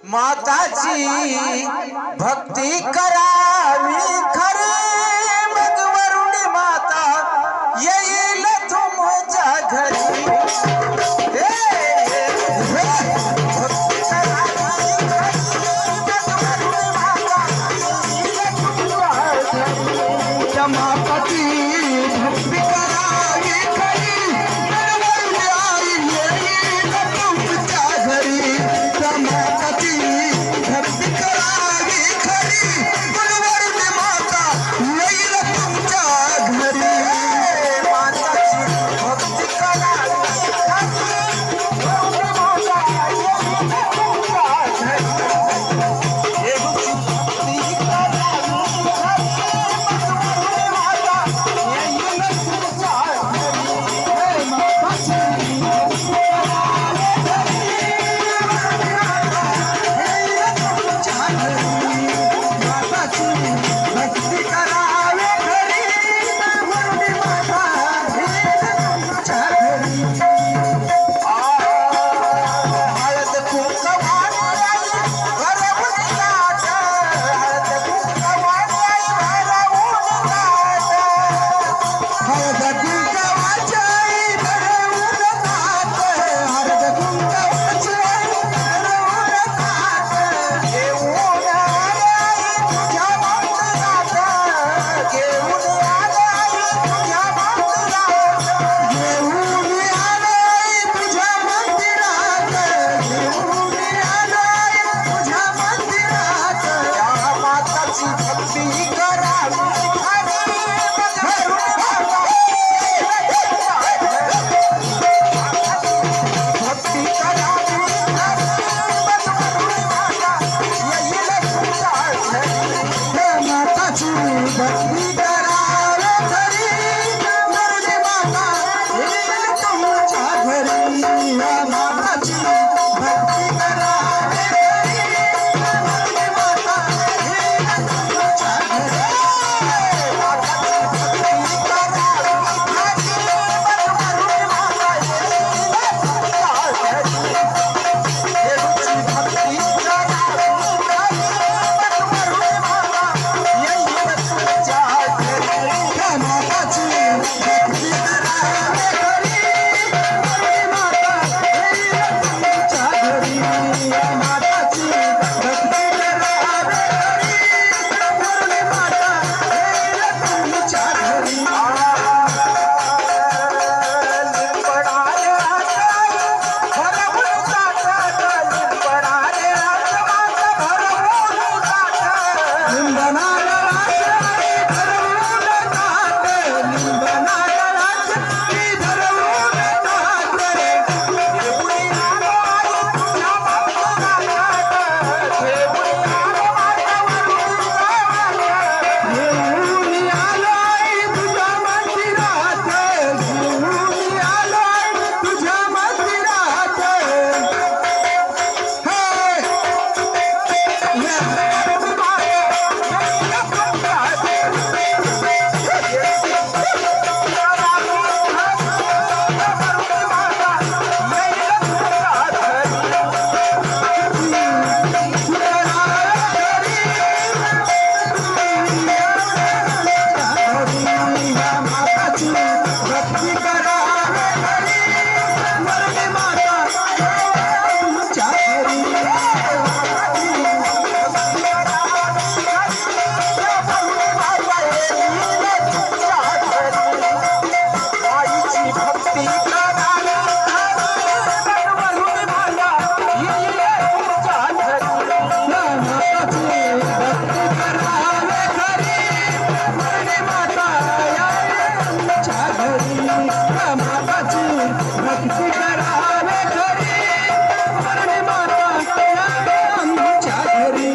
माताची भक्ती करावी खरी, मग वरुणी माता येईल तुमच्या घरी। भक्ती करावी खरी, मग वरुणी माता येईल तुमच्या घरी। त्या माताची भक्ती करावी खरी, मग वरुणी आई येईल तुमच्या घरी। त्या माताची भक्ती करावी खरी, मग वरुणी माता येईल तुमच्या घरी। माताची भक्ती करावी खरी, वरुणी माता येईल तुमच्या घरी। देवीची भक्ती करावी खरी, मग वरुणी माता येईल तुमच्या घरी। माताची भक्ती करावी खरी, वरुणी माता येईल तुमच्या घरी। हळद कुंकवाने आई भरवून ताट, हळद कुंकवाने आई भरवून ताट। हळद कुंकवाची आई भरवून ताट, हळद कुंकवाची आई भरवून ताट। घेऊन आले आई तुझ्या मंदिरात, घेऊन आले आई तुझ्या मंदिरात। घेऊन आलोय तुझ्या मंदिरात, घेऊन आलोय तुझ्या मंदिरात। या माताची भक्ती करावी खरी, मग वरुणी माता येईल तुमच्या घरी। भक्ती करावी खरी, मग वरुणी माता येईल तुमच्या घरी। माताची भक्ती करावी खरी, वरुणी माता येईल तुमच्या घरी। माताची भक्ती करावी खरी, वरुणी माता येईल तुमच्या घरी। आमच्या घरी